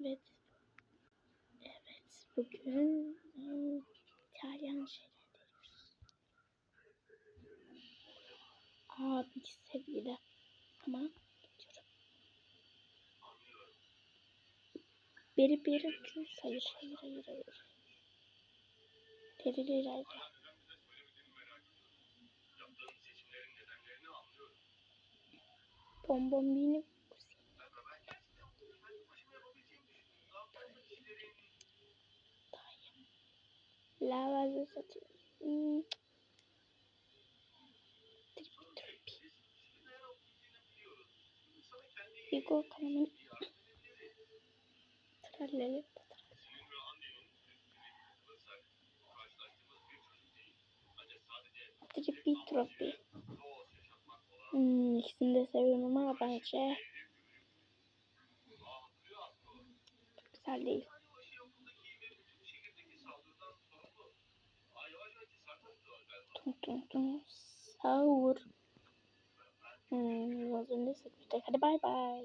Evet. Evet. Bugün İtalyan şeyler deniyoruz. Abi sevgili. Ama geçiyorum. Beri cüz. Hayır. Hayır. Bonbonbini. Lavalı satıyor. Bigo kanalı. Tralleli. Tripi tropi. İkisini de seviyorum ama bence güzel değil. Tum. Sahur. Az önce sıkmıştık. Hadi bay bay.